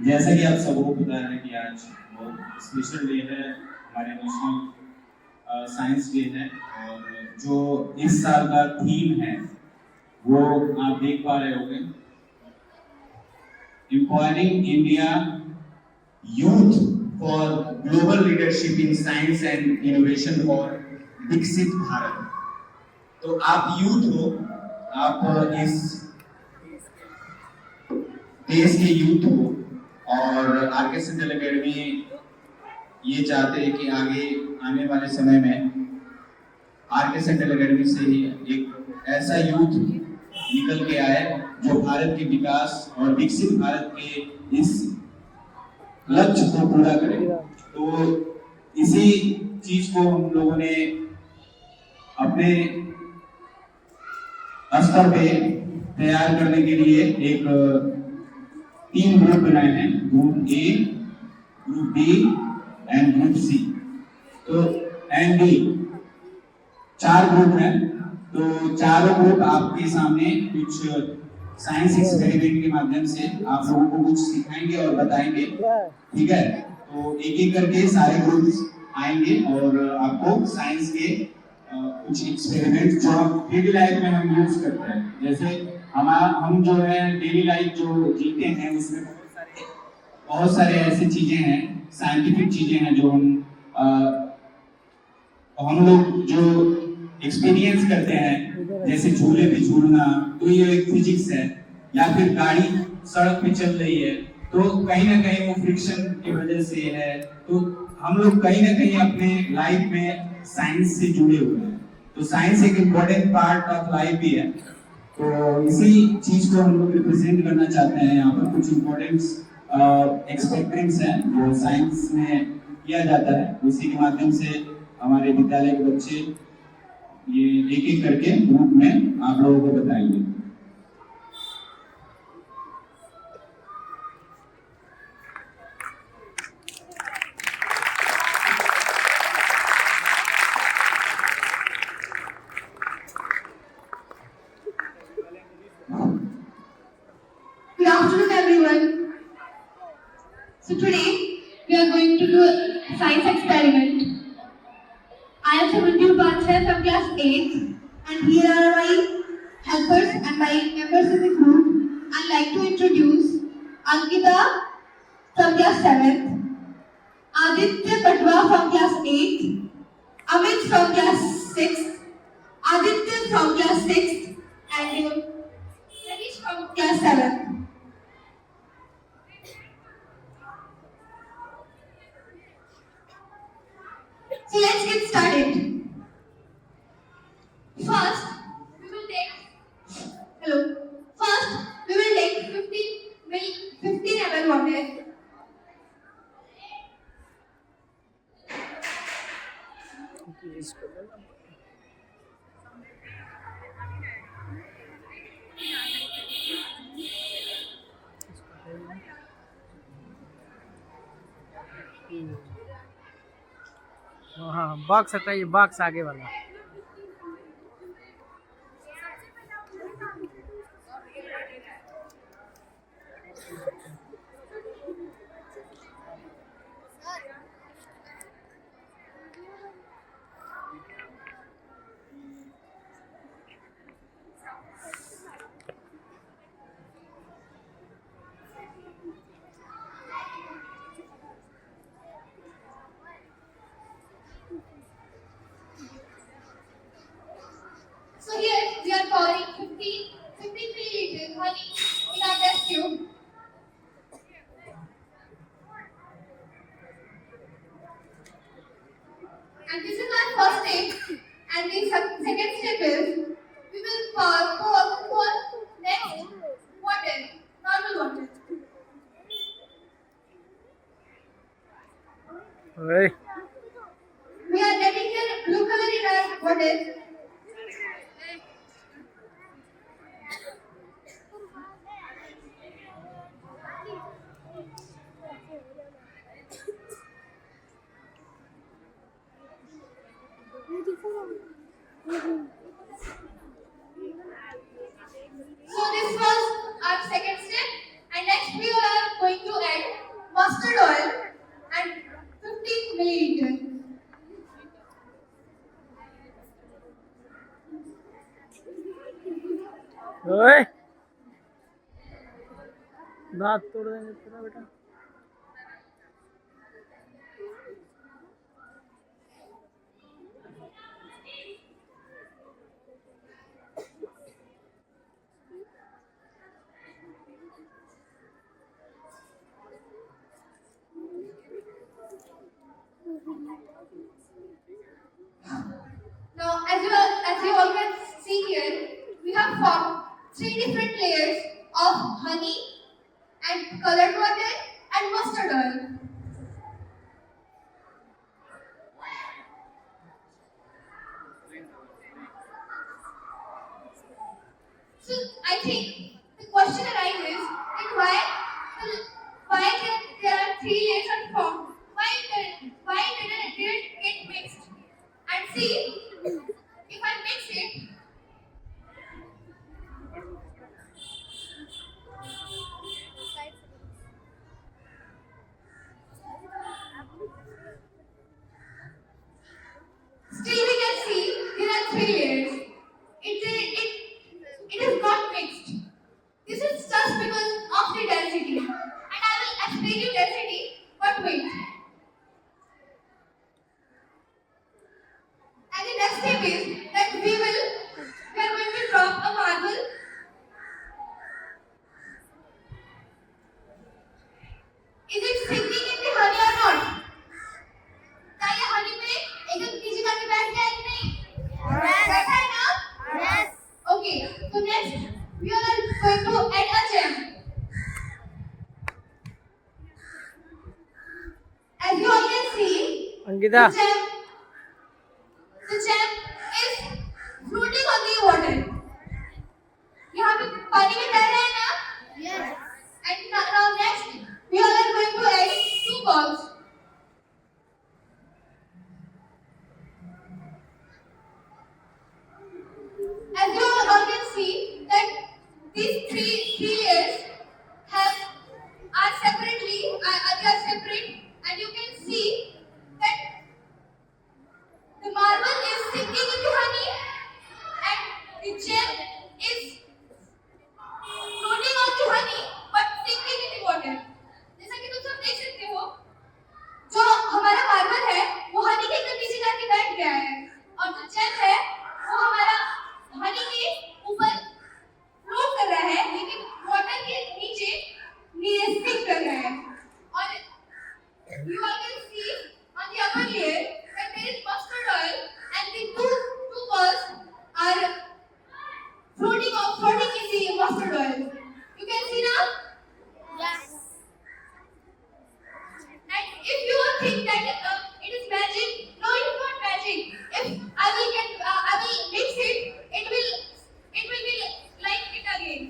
जैसा कि आप सबको पता है कि आज बहुत स्पेशल डे है, हमारे नेशनल साइंस डे है। और जो इस साल का थीम है वो आप देख पा रहे होंगे, empowering India youth for global leadership in science and innovation for विकसित भारत। तो आप यूथ हो, आप इस देश के यूथ हो और आरके सेंट्रल अकेडमी ये चाहते हैं कि आगे आने वाले समय में आरके सेंट्रल अकेडमी से ही एक ऐसा यूथ निकल के आए जो भारत के विकास और विकसित भारत के इस लक्ष्य को पूरा करे। तो इसी चीज को हम लोगों ने अपने स्तर पे तैयार करने के लिए एक 3 ग्रुप बनाए हैं, group A, group B and group C. तो एंड डी 4 ग्रुप हैं। तो चारों ग्रुप आपके सामने कुछ साइंस एक्सपेरिमेंट के माध्यम से आप लोगों को कुछ सिखाएंगे और बताएंगे, ठीक है। तो एक एक करके सारे ग्रुप आएंगे और आपको साइंस के कुछ एक्सपेरिमेंट जो हम डेली लाइफ में हम यूज करते हैं, जैसे हम जो है डेली लाइफ जो जीते हैं उसमें बहुत सारे ऐसी चीजें हैं, साइंटिफिक चीजें हैं जो हम लोग जो एक्सपीरियंस करते हैं, जैसे झूले पे झूलना, तो ये एक फिजिक्स है। या फिर गाड़ी सड़क पे चल रही है तो कहीं ना कहीं वो फ्रिक्शन की वजह से है। तो हम लोग कहीं ना कहीं अपने लाइफ में साइंस से जुड़े हुए हैं। तो साइंस एक इम्पोर्टेंट पार्ट ऑफ लाइफ भी है। तो इसी चीज को हम लोग रिप्रेजेंट करना चाहते हैं। यहाँ पर कुछ इम्पोर्टेंट एक्सपेरिमेंट्स हैं जो साइंस में किया जाता है, उसी के माध्यम से हमारे विद्यालय के बच्चे ये एक एक करके ग्रुप में आप लोगों को बताएंगे। Good afternoon, everyone. So today we are going to do a science experiment. I am Subhadeep Bhatia from class 8, and here are my helpers and my members in the group. I'd like to introduce Ankita from class 7th, Aditya Patwa from class 8th, Amit from class 6th, Aditya from class 6th, and Manish from class 7th. So let's get started. First, we will take 15 ml water. हाँ, box हटाइए, box आगे वाला। So here we are pouring 15 milliliters honey in our test tube. And this is our first step. And the second step is we will pour next water, normal water. Hey. We are adding here blue color in our water. So this was our second step, and next we are going to add ओए दांत तोड़ देंगे तेरा बेटा। Now, as you all can see here, we have formed three different layers of honey and colored water and mustard oil. So I think the question arises that why there are three layers are formed? Why didn't it get mixed? And see, if I mix it, still we can see there are three layers. It is not mixed. This is just because of the density. And I will explain you density, but wait. And the next step is that we are going to drop a marble. Is it sinking in the honey or not? क्या ये honey पे एकदम नीचे जाके बैठ गया है कि नहीं? बैठा है ना? Yes. Okay. So next we are going to add a gem. As you all can see, Ankita the gem is floating on the water. यहाँ पे पानी में तैर रहा है ना? Yes. And now next we all are going to add two balls. As you all can see that these three layers are separate, and you can see that the marble is sinking into honey and the gem is floating on the honey but sinking in the water. जैसा कि तुम सब देख सकते हो, जो हमारा marble है वो हनी के एकदम नीचे जाके बैठ गया है और जो जेम है वो हमारा हनी के ऊपर फ्लोट कर रहा है लेकिन वाटर के नीचे स्टिक कर रहा है। और you all can see on the upper layer that there is mustard oil and the two balls are floating in the mustard oil. You can see now? Yes. And if you all think that it is magic, no, it is not magic. If I will mix it, it will be like it again.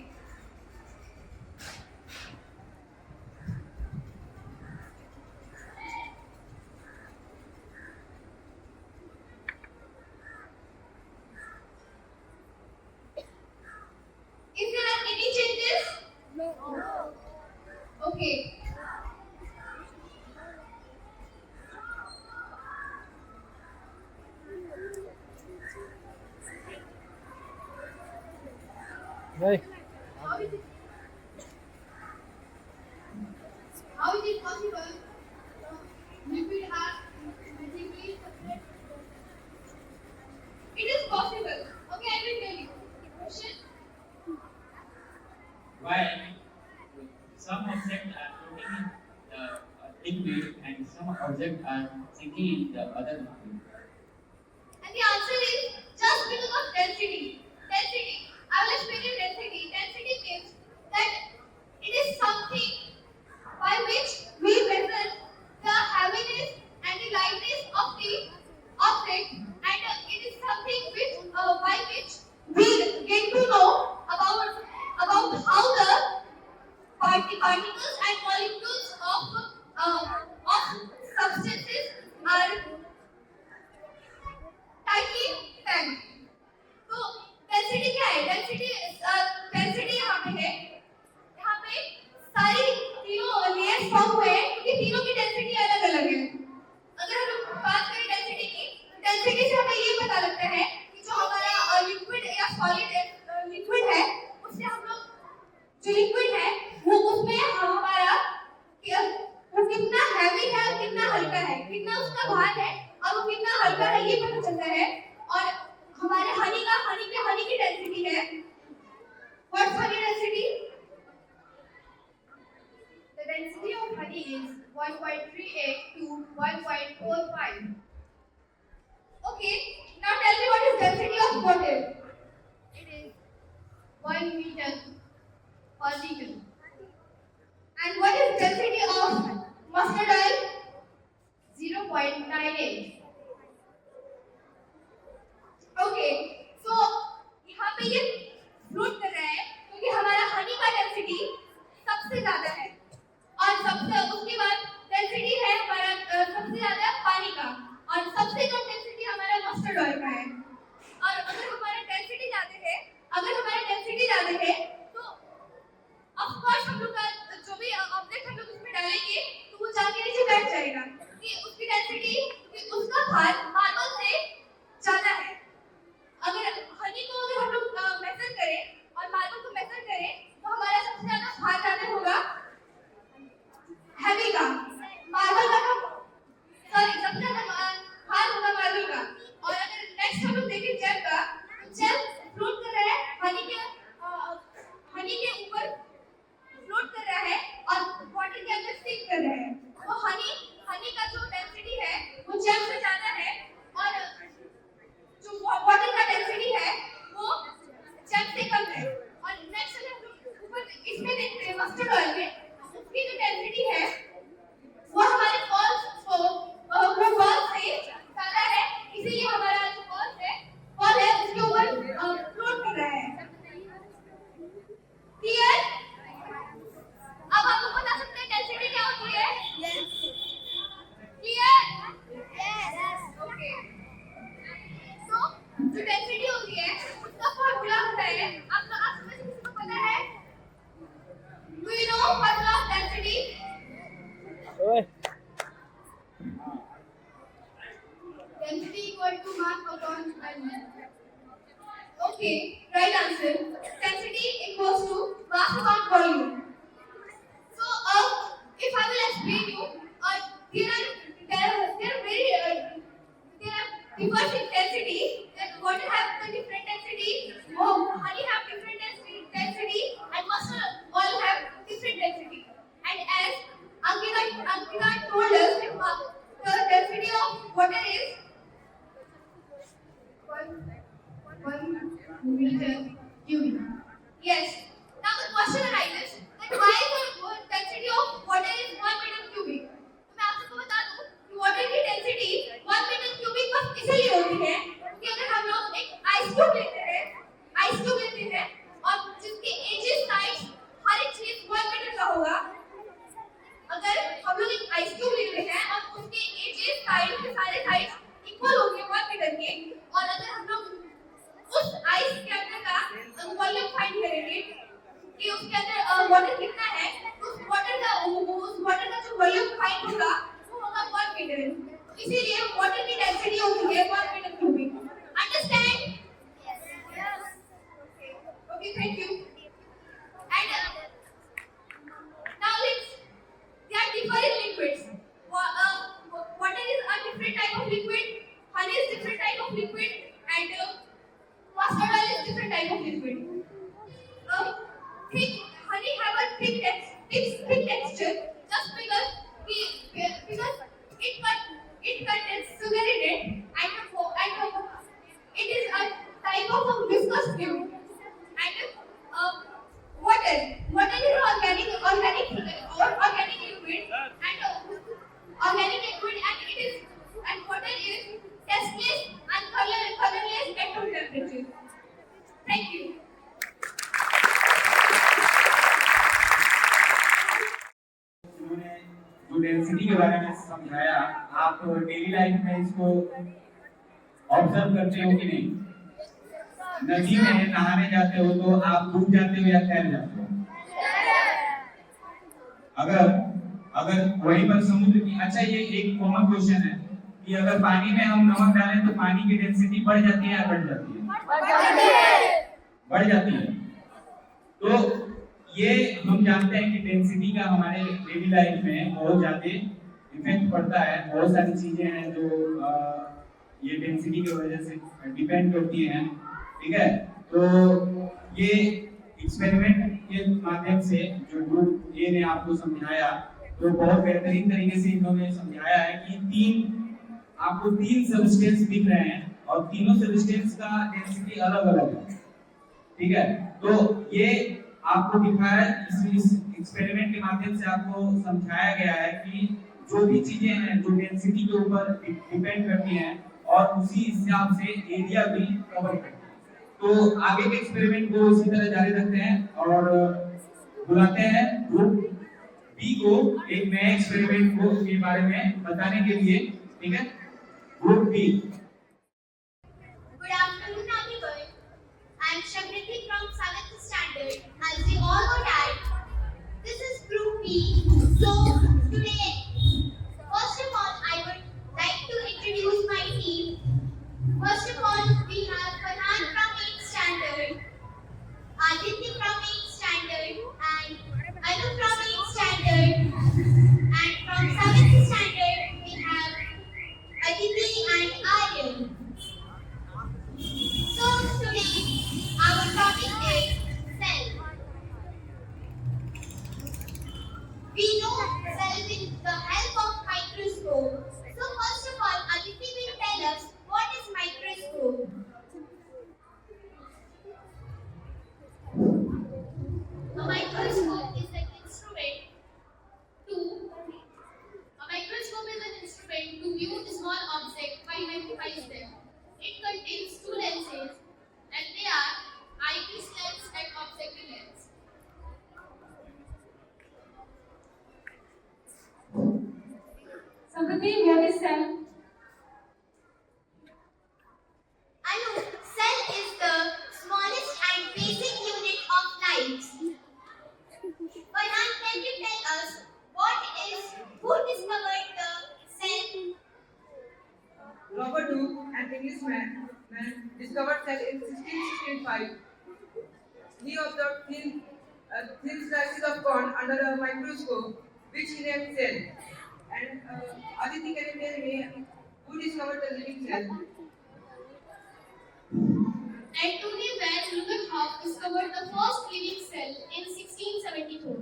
Is there any changes? No. Okay. भाई How is it possible to liquid are magically separate? It is possible. Okay, I will tell you. Question? Why some objects are floating in the liquid and some objects are sinking in the other liquid? And the answer is just because of density. Density. I will explain you density. Density means that it is something by which we measure the heaviness and the lightness of the object, and it is something by which we get to know about how the particles and molecules of substances are tightly packed. So What's honey density? The density of honey is 1.38 to 1.45. Okay. Now tell me what is density of water? It is 1 meter per liter. And what is density of mustard oil? 0.98. Okay so यहाँ पे ये float कर रहा है क्योंकि हमारा हनी का density सबसे ज्यादा है और सबसे उसके बाद डेंसिटी है हमारा सबसे ज्यादा पानी का और सबसे कम डेंसिटी हमारा मस्टर्ड ऑयल का है और अगर हमारा डेंसिटी ज्यादा है तो ऑफ कोर्स हम लोग का जो भी ऑब्जेक्ट हम लोग उसमें डालेंगे तो वो जाके नीचे बैठ जाएगा कि उसकी डेंसिटी उसका भार मार्बल से ज्यादा है अगर हनी को अगर हम लोग मेजर करें और मार्बल को मेजर करें तो हमारा सबसे ज्यादा भार ज्यादा होगा हैवी का मार्बल का सॉरी सबसे ज्यादा भार होगा मार्बल का और अगर नेक्स्ट हम लोग देखें जेल का तो जेल फ्लोट कर रहा है हनी के ऊपर फ्लोट कर रहा है और वाटर के अंदर स्टिक कर रहा है तो हनी का जो डेंसिटी है वो जेल से ज्यादा है और जो वाटर का डेंसिटी है वो जेल से कम है और नेक्स्ट अगर हम लोग ऊपर इसमें देखते हैं मस्टर्ड ऑयल में उसकी जो डेंसिटी है वो हमारे फॉल्स से ज्यादा है इसीलिए हमारा जो फॉल है उसके ऊपर फ्लोट कर रहा है क्लियर अब आप लोग बता सकते हैं डेंसिटी क्या होती है क्लियर ओके तो जो डेंसिटी होती है उसका फार्मूला होता है आप समझ किसी को पता है do you know formula of density ओए Density equal to mass upon volume. okay right answer density equals to mass upon volume so if I will explain you there are different density and water have the different density honey have different density and mustard oil have different density and as Ankita told us the density of water is 1 meter cubic. yes now the question arises that why the density of water is 1 meter cubic तो मैं आपको बता दूं कि water की density 1 metre cubic बस इसलिए होती है कि अगर हम लोग एक आइस क्यूब लेते हैं और जिसके एजेस साइज हर एक चीज 1 मीटर का होगा अगर हम लोग एक आइस क्यूब लेते हैं और उसके एजेस साइड के सारे साइड इक्वल होंगे 1 मीटर के और अगर हम लोग उस आइस के अंदर का वॉल्यूम फाइंड करेंगे कि उसके अंदर वाटर कितना है तो उस वाटर का जो वॉल्यूम फाइंड होगा वो होगा 1 मीटर इसीलिए वाटर की डेंसिटी होती है 1 metre cubic understand okay thank you and now there are different liquids water is a different type of liquid honey is different type of liquid and mustard oil is different type of liquid honey have a thick texture just because it contains sugar in it and it is a type of a viscous fluid and water is organic liquid and it is and water is tasteless and colorless at room temperature thank you उन्होंने जो density के बारे में समझाया आप daily life में इसको observe करते हो कि नहीं नदी में नहाने जाते हो तो आप डूब जाते हो या तैर जाते हो अगर वहीं पर समुद्र की अच्छा ये एक कॉमन क्वेश्चन है कि अगर पानी में हम नमक डालें तो पानी की डेंसिटी बढ़ जाती है या घट जाती है बढ़ जाती है तो ये हम जानते हैं कि डेंसिटी का हमारे डेली लाइफ में बहुत ज्यादा इफेक्ट पड़ता है बहुत सारी चीजें हैं जो ये डेंसिटी की वजह से डिपेंड करती हैं ठीक है तो ये एक्सपेरिमेंट के माध्यम से जो ग्रुप ए ने आपको समझाया, तो बहुत बेहतरीन तरीके से इन्होंने समझाया है कि आपको तीन सब्सटेंस दिख रहे हैं और तीनों सब्सटेंस का डेंसिटी अलग अलग है, ठीक है। तो ये आपको दिखाया, इस एक्सपेरिमेंट के माध्यम से आपको समझाया गया है कि जो भी चीजें हैं जो डेंसिटी के ऊपर डिपेंड करती हैं और उसी हिसाब से एरिया भी कवर करती है। तो आगे के एक्सपेरिमेंट को इसी तरह जारी रखते हैं और बुलाते हैं ग्रुप बी को एक नए एक्सपेरिमेंट को के बारे में बताने के लिए, ठीक है। Group B. Good afternoon, everyone. I am Shakriti from 7th standard. As we all know that this is Group B. So today, first of all, I would like to introduce my team. First of all, we have Farhan from 8th standard, Aditya from 8th standard, and Anu from 8th standard. And from 7th standard, we have Aditi and Aryan. So today our topic is cell. We know cell with the help of microscope. So first of all, Aditi will tell us what is microscope. A microscope is an instrument to view small objects by magnifying them. It contains two lenses, and they are eyepiece lens and objective lens. Samriti, what is cell? Anu, cell is the smallest and basic unit of life. Farhan, can you tell us who discovered the cell? Robert Hooke, an Englishman, discovered cell in 1665. He observed thin slices of corn under a microscope, which he named cell. And Aditi, can you tell me who discovered the living cell? Antony van Leeuwenhoek discovered the first living cell in 1674.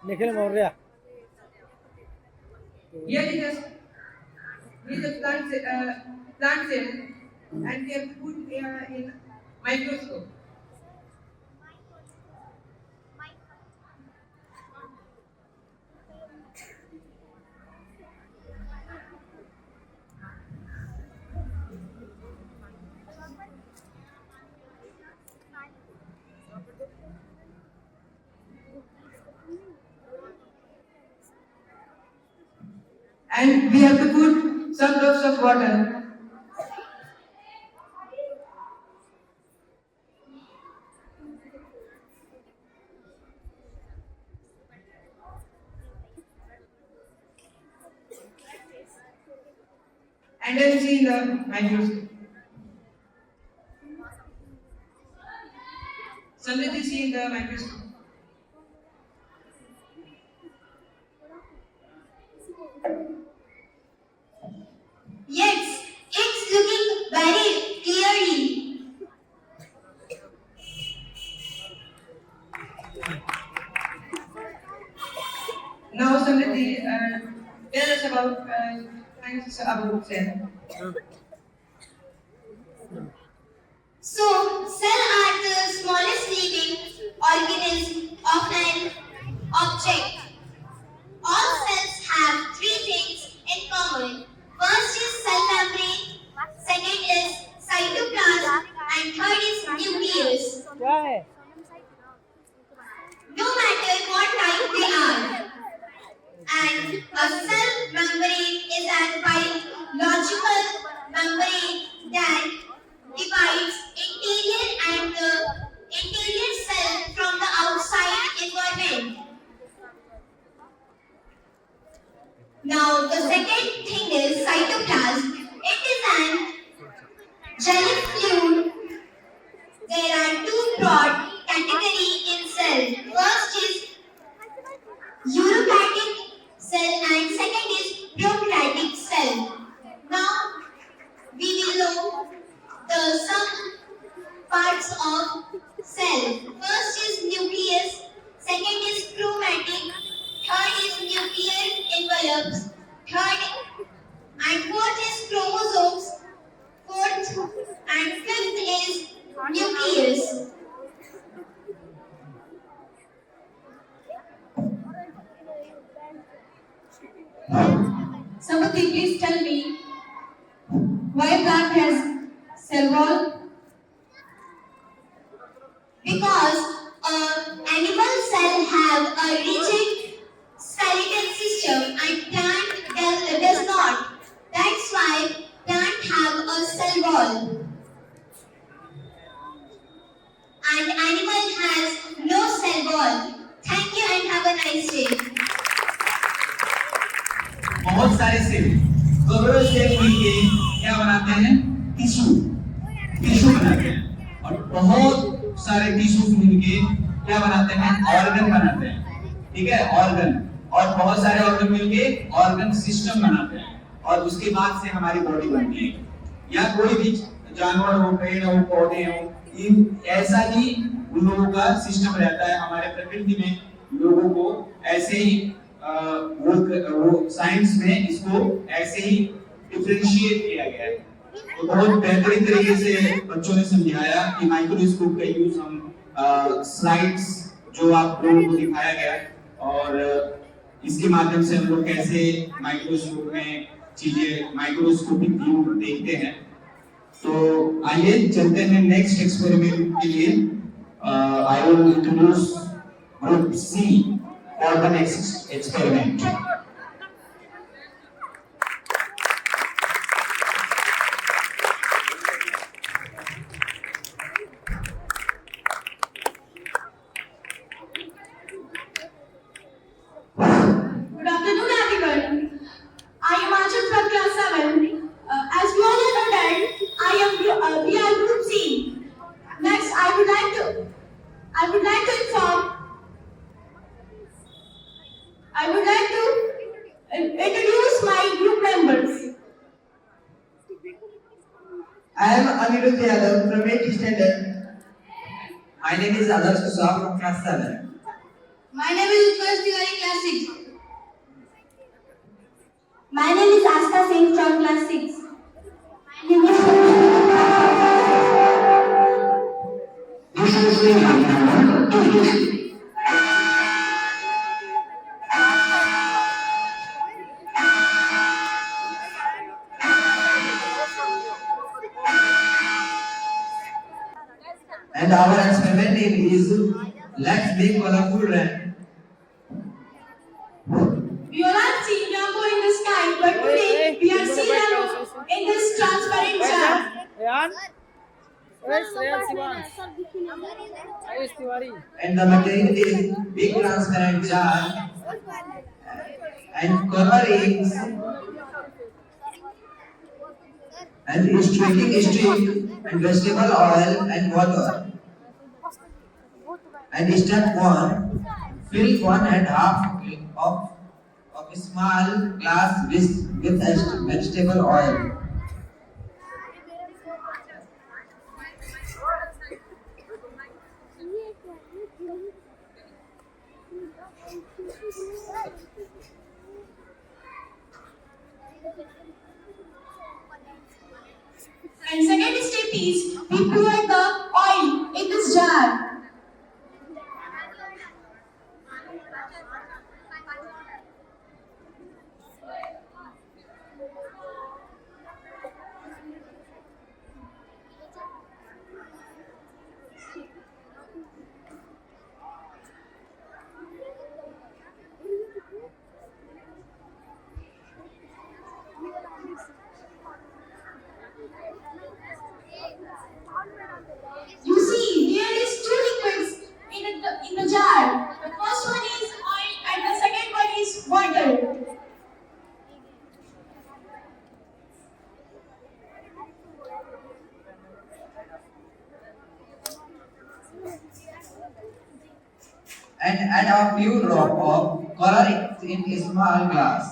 Nikhil Maurya. Here is a plant cell and can put in microscope. And we have to put some drops of water. And then see the microscope. Samriti, see the microscope. Yes, it's looking very clearly. Now Samriti, tell us about science about cell. So, cells are the smallest living organism of an object. All cells have three things in common. First is cell membrane, second is cytoplasm, and third is nucleus. क्या है? No matter what type they are. And a cell membrane is a biological membrane that divides interior and the interior cell from the outside environment. Now the second thing is cytoplasm. It is an jelly fluid. There are two broad categories in cell. First is eukaryotic cell and second is prokaryotic cell. third and fourth is chromosomes, fourth and fifth is nucleus. Samati, please tell me why plant has cell wall? Because animal cell have a rigid skeleton system and plant does not. That's why plant have a cell wall and animal has no cell wall. Thank you and have a nice day. बहुत सारे cell, करोड़ों cell मिलके क्या बनाते हैं? Tissue, tissue बनाते हैं। और बहुत सारे टिश्यूज मिलके क्या बनाते हैं? ऑर्गन बनाते हैं। ठीक है, ऑर्गन। और बहुत सारे ऑर्गन मिलके ऑर्गन सिस्टम बनाते हैं। और उसके बाद से हमारी बॉडी बनती है। या कोई भी जानवर हो, पेड़ हो, पौधे हो, इन ऐसा ही उन लोगों का सिस्टम रहता है। हमारे प्रकृति में लोगों को ऐसे ही वो साइंस में इसको ऐसे ही डिफरेंशिएट किया गया है। तो बहुत बेहतरीन तरीके से बच्चों ने समझाया कि माइक्रोस्कोप का यूज हम स्लाइड्स जो आप लोगों को दिखाया गया और इसके माध्यम से हम लोग कैसे माइक्रोस्कोप में चीजें माइक्रोस्कोपिक व्यू देखते हैं। तो आइए चलते हैं नेक्स्ट एक्सपेरिमेंट के लिए। I will introduce group C for the next experiment. Good afternoon, everyone. I am Achal from class 7. As we all know that we are group C. Next, I would like to introduce my group members. I am Anirudh Yadav from 8th standard. My name is Adarsh Kusha from class 7. My name is Utkarsh Tiwari, class 6. My name is Asta Singh from class 6. And our experiment name is Let's Make Colorful Rain. We all are seeing rainbow in the sky, but today we are seeing rainbow in this transparent jar. Ayan? Ayan Siwan. Ayush Tiwari. And the material is big transparent jar and colorings and streaking stick and vegetable oil and water. And step 1, fill 1.5 of a small glass with vegetable oil. And second step is we pour the oil in this jar. You see, there is two liquids in the jar. The first one is oil and the second one is water. And add a few drops of color in a small glass.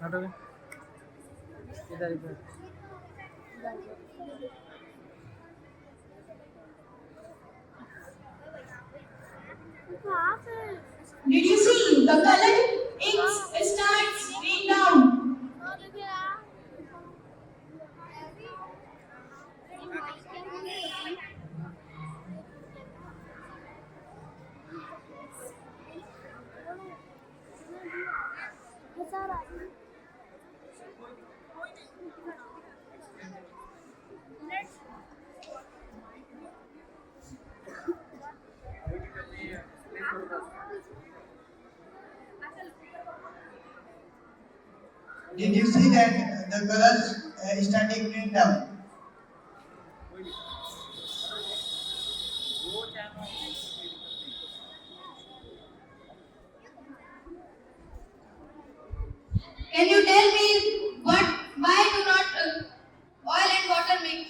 हटोगे इधर इधर Did you see the colored ink starts rain down? Did you see that the colors started going down? Can you tell me why do not oil and water mix?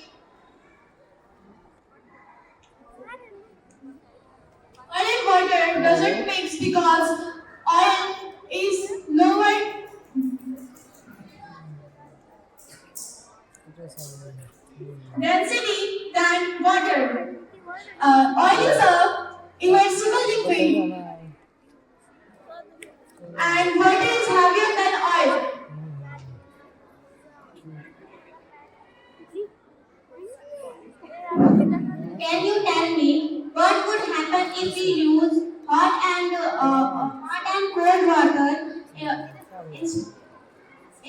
Oil and water doesn't mix because oil is lower density than water. Oil is a immersible liquid and water is heavier than oil. Can you tell me what would happen if we use hot and cold water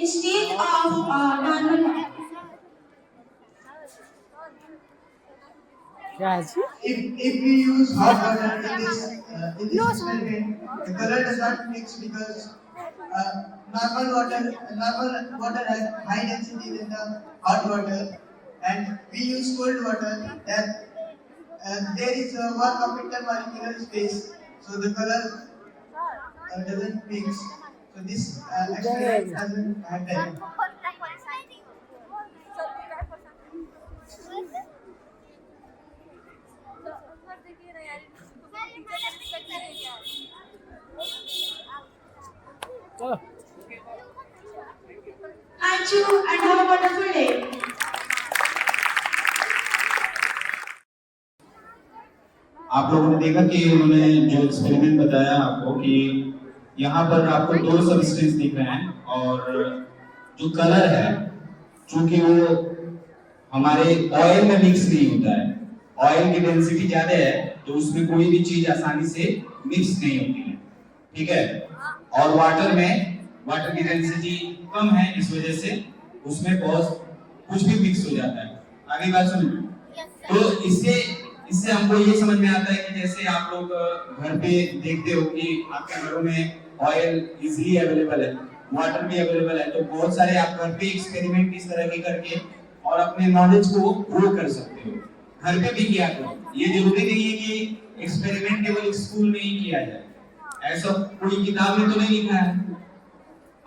instead of normal water? क्या है जी If we use hot water in this experiment, the color does not mix because normal water has high density than the hot water, and we use cold water that there is one intermolecular space, so the color doesn't mix. So this experiment doesn't happen. चलो Thank you and have a wonderful day. आप लोगों ने देखा कि उन्होंने जो experiment बताया आपको कि यहाँ पर आपको दो सबस्टेंस दिख रहे हैं और जो कलर है चूंकि वो हमारे ऑयल में मिक्स नहीं होता है, ऑयल की डेंसिटी ज्यादा है तो उसमें कोई भी चीज आसानी से मिक्स नहीं होती है, ठीक है। और वाटर की डेंसिटी कम है, इस वजह से उसमें बहुत कुछ भी मिक्स हो जाता है। आगे बात सुनिए। तो इससे हमको ये समझ में आता है कि जैसे आप लोग घर पे देखते हो कि आपके घरों में ऑयल इजीली अवेलेबल है, वाटर भी अवेलेबल है, तो बहुत सारे आप घर पे एक्सपेरिमेंट इस तरह के करके और अपने नॉलेज को ग्रो कर सकते हो। घर पे भी किया करो, ये जरूरी नहीं है कि एक्सपेरिमेंट केवल स्कूल में ही किया जाए, ऐसा कोई किताब में तो नहीं लिखा है।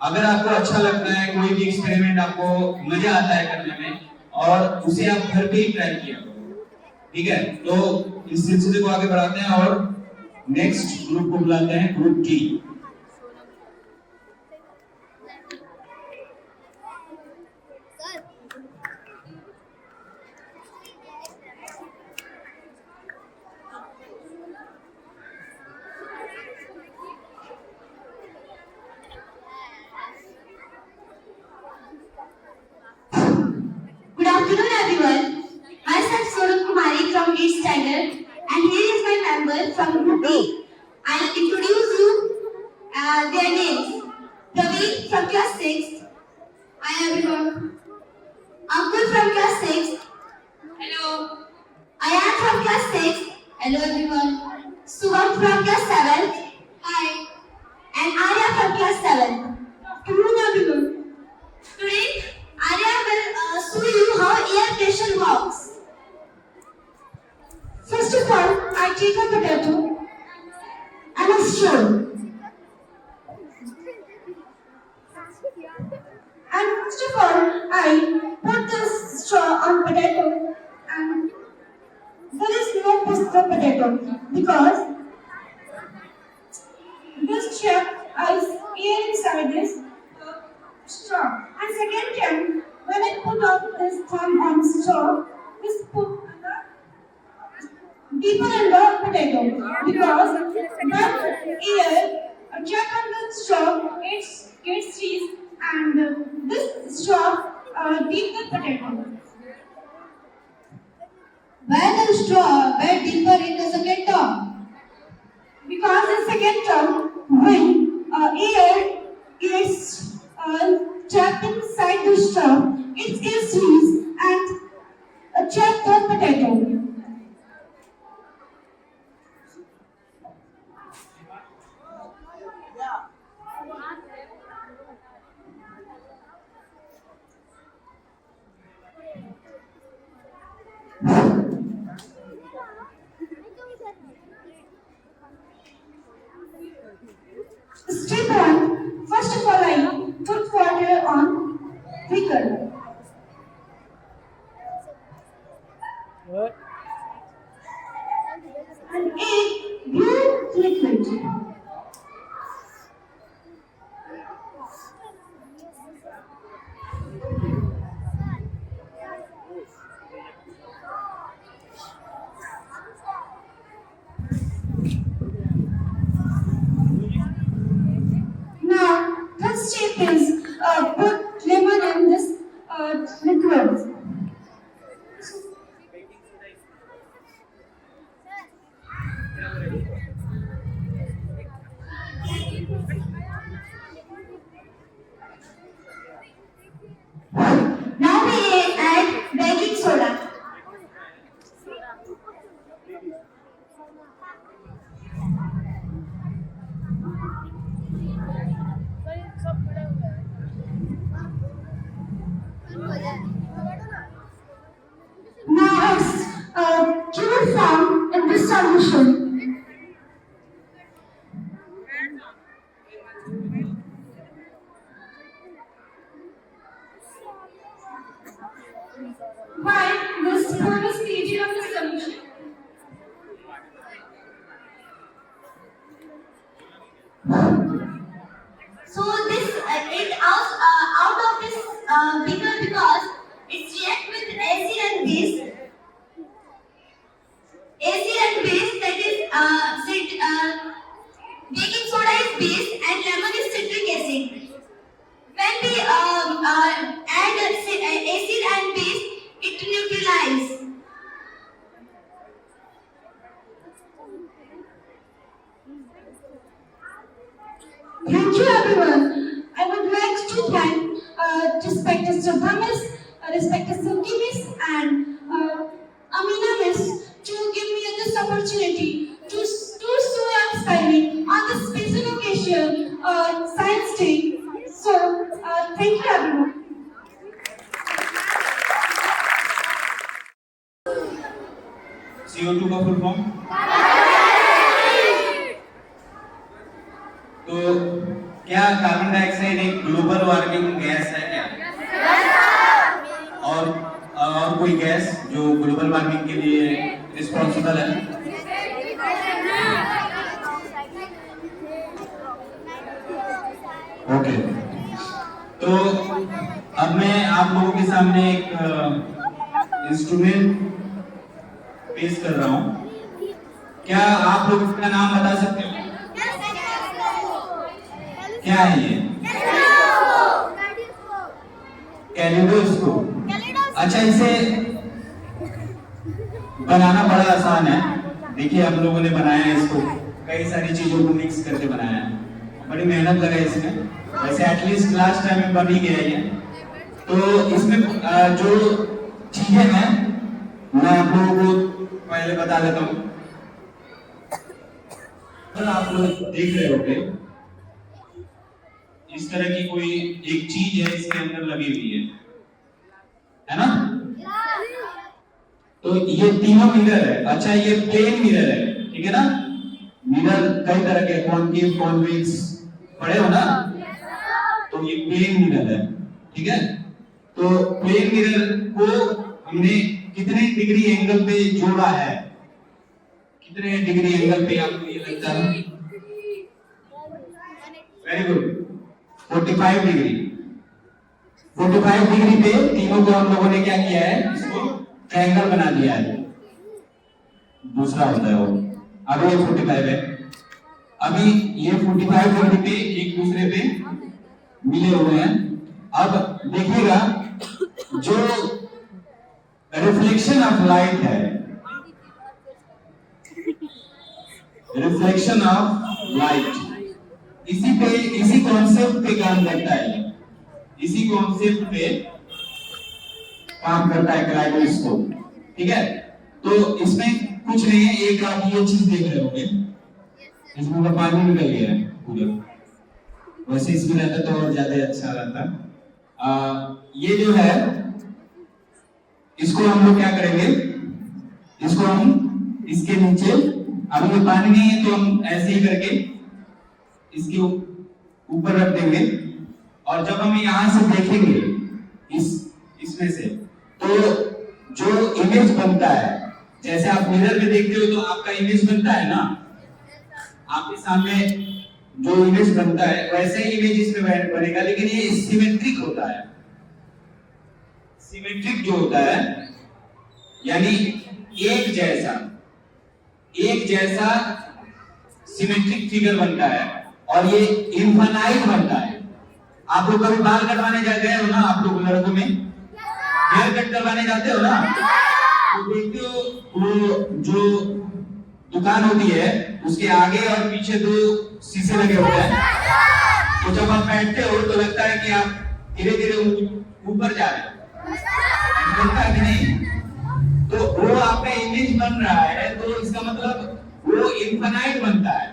अगर आपको अच्छा लगता है कोई भी एक्सपेरिमेंट, आपको मजा आता है करने में, और उसे आप घर पे ही ट्राई किया करो, ठीक है। तो इस सिलसिले को आगे बढ़ाते हैं और नेक्स्ट ग्रुप को बुलाते हैं, group D. Good afternoon, everyone. Myself Sonam Kumari from 8th standard, and here is my member from Group B. I'll introduce you their names. Praveen from class 6. Hi everyone. Ankur from class 6. Hello. Ayan from class 6. Hello everyone. Subham from class 7. Hi. And Arya from class 7. Good afternoon, everyone. Today, Arya will show you how air pressure works. First of all, I take a potato and a straw. And first of all, I put the straw on potato, and there is no push the potato because this straw is air inside this. straw is put deeper in the potato because when air trapped on the straw gets seized and this straw deep the potato. Where the straw went deeper in the second term because in second term when air is trapped inside the straw it gets seized and trap the potato. Step 1. First of all, I put water on vinegar. What? And a blue liquid. Now, the step is put lemon in this liquid. Now we add baking soda. Now it's cured form in this solution. Why this form is created of the solution? So this it out of this beaker because it's react with acid and base. Acid and base that is baking soda is base and lemon is citric acid. When we add acid and base, it neutralizes. Thank you everyone. I would like to thank respected Mr. Thomas, respected Sir Kimis and Amina Miss to give me this opportunity to do an experiment on this special occasion, Science Day. So, thank you everyone. CO2 का full form? तो क्या carbon dioxide एक global warming gas है क्या? और कोई gas जो global warming के लिए रिस्पॉन्सिबल है? ओके, तो अब मैं आप लोगों के सामने एक इंस्ट्रूमेंट पेश कर रहा हूँ। क्या आप लोग इसका नाम बता सकते हो? क्या है ये? कैलिडोस्कोप। अच्छा, इसे बनाना बड़ा आसान है। देखिए हम लोगों ने बनाया है इसको, कई सारी चीजों को मिक्स करके बनाया है, बड़ी मेहनत लगा इसमें। वैसे एटलीस्ट लास्ट टाइम में बन ही गया ये। तो इसमें जो चीजें हैं मैं आप लोगों को पहले बता देता हूँ। आप लोग देख रहे होंगे इस तरह की कोई एक चीज है इसके अंदर लगी हुई है ना? तो ये तीनों मिरर है। अच्छा, ये प्लेन मिरर है, ठीक है ना? मिरर कई तरह के, कॉन्केव, कॉन्वेक्स पढ़े हो ना? तो ये प्लेन मिरर है, ठीक है? तो प्लेन मिरर को हमने कितने डिग्री एंगल पे जोड़ा है? कितने डिग्री एंगल पे आपको ये लगता है? Very good, 45 degree. 45 डिग्री पे तीनों को हम लोगों ने क्या किया है, इसको ट्रायंगल बना दिया है। दूसरा होता है वो, अब ये 45 है, अभी ये 45 डिग्री पे एक दूसरे पे मिले हुए हैं। अब देखिएगा जो रिफ्लेक्शन ऑफ लाइट है, रिफ्लेक्शन ऑफ लाइट, इसी कॉन्सेप्ट पे काम करता है, इसी कॉन्सेप्ट पे काम करता है कैलाइडोस्कोप। ठीक है, तो इसमें कुछ नहीं है, एक आप ये चीज देख रहे होंगे, इसमें तो पानी निकल गया है पूरा, वैसे इसमें रहता तो और ज्यादा अच्छा रहता। ये जो है इसको हम लोग क्या करेंगे, इसको हम इसके नीचे, अब ये पानी नहीं है तो हम ऐसे ही करके इसके ऊपर रख देंगे, और जब हम यहां से देखेंगे इसमें से, तो जो इमेज बनता है, जैसे आप मिरर में देखते हो तो आपका इमेज बनता है ना, आपके सामने जो इमेज बनता है वैसे ही इमेज इसमें बनेगा, लेकिन ये सिमेट्रिक होता है। सिमेट्रिक जो होता है यानी एक जैसा सिमेट्रिक फिगर बनता है, और ये इनफाइनाइट बनता है। आप लोग कभी बाल कटवाने गए हो ना, आप लोग लड़कों में हेयर कट करवाने जाते हो ना, तो देखते हो वो जो दुकान होती है उसके आगे और पीछे 2 शीशे लगे होते हैं, तो जब आप बैठते हो तो लगता है कि आप धीरे धीरे ऊपर जा रहे हो, लगता है कि नहीं? तो वो आपका इमेज बन रहा है, तो इसका मतलब वो इनफाइनाइट बनता है।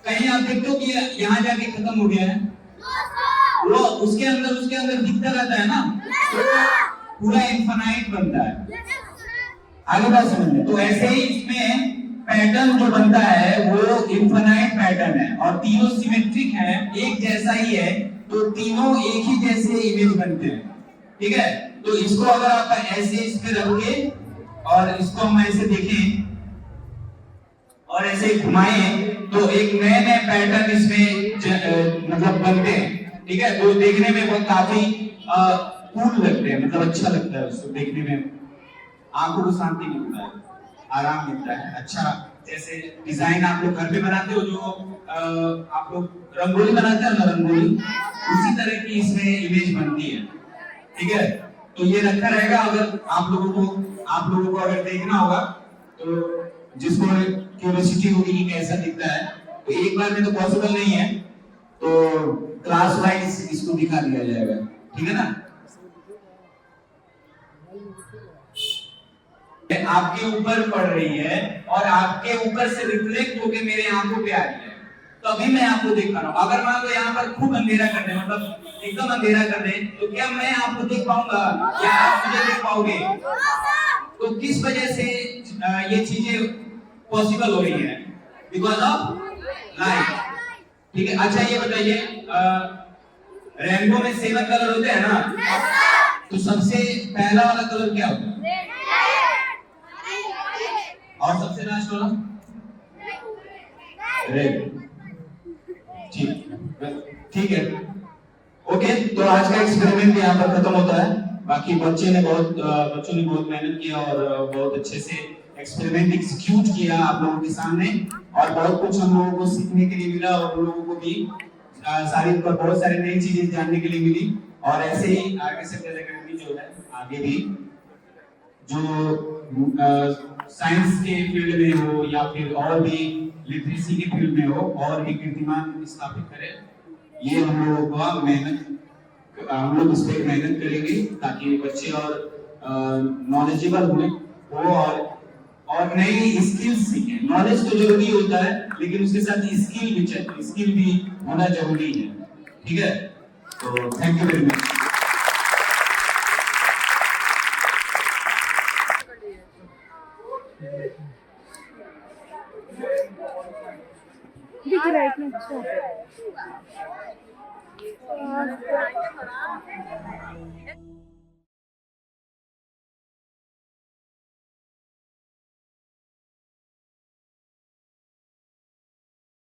कहीं आप देखते हो कि यहाँ जाके खत्म हो गया है, वो उसके अंदर दिखता रहता है ना, तो पूरा इनफाइनाइट बनता है। आगे बात समझ में, तो ऐसे ही इसमें पैटर्न जो बनता है वो इनफाइनाइट पैटर्न है, और तीनों सिमेट्रिक है, एक जैसा ही है, तो तीनों एक ही जैसे इमेज बनते हैं। ठीक है, तो इसको अगर आप ऐसे इस पे रखोगे और इसको हम ऐसे देखें और ऐसे घुमाएं, तो एक नए पैटर्न इसमें मतलब बनते हैं। ठीक है, तो देखने में वो काफी कूल लगते हैं, मतलब अच्छा लगता है उसको देखने में, आंखों को शांति मिलता है, आराम मिलता है। अच्छा, जैसे डिजाइन आप लोग घर पे बनाते हो, जो आप लोग रंगोली बनाते हो ना, रंगोली, उसी तरह की इसमें इमेज बनती है। ठीक है, तो ये रखा रहेगा, अगर आप लोगों को अगर देखना होगा, तो जिसको क्यूरियोसिटी होगी कि कैसा दिखता है, तो एक बार में तो पॉसिबल नहीं है, तो क्लास वाइज इसको दिखा दिया जाएगा। ठीक है ना, आपके ऊपर पड़ रही है और आपके ऊपर से रिफ्लेक्ट होकर मेरे आंखों पे आ रही है, तो अभी मैं आपको देख पा रहा हूँ। अगर मान लो यहाँ पर खूब अंधेरा कर दे, मतलब एकदम अंधेरा कर दे, तो क्या मैं आपको देख पाऊंगा या आप मुझे देख पाओगे? तो किस वजह से ये चीजें पॉसिबल हो रही है? Because of light. ठीक है, अच्छा ये बताइए, रेनबो में 7 कलर होते हैं ना, तो सबसे पहला वाला कलर क्या होता है? और सबसे लास्ट वाला? रेड। ठीक है, ओके, तो आज का एक्सपेरिमेंट यहाँ पर खत्म होता है। बाकी बच्चों ने बहुत मेहनत किया और बहुत अच्छे से एक्सपेरिमेंट एग्जीक्यूट किया आप लोगों के सामने, और बहुत कुछ हम लोगों को सीखने के लिए मिला, और उन लोगों को भी बहुत सारी नई चीजें जानने के लिए मिली। और ऐसे ही आगे से जो है आगे भी जो साइंस के फील्ड में हो या फिर और भी लिटरेसी के फील्ड में हो, और भी कीर्तिमान स्थापित करे, ये हम लोगों का हम लोग इस पर मेहनत करेंगे, ताकि बच्चे और नॉलेजेबल हो और नई स्किल्स सीखें। नॉलेज तो जरूरी होता है, लेकिन उसके साथ स्किल भी होना जरूरी है। ठीक है, तो थैंक यू वेरी मच। दिख रहा है इतना अच्छा।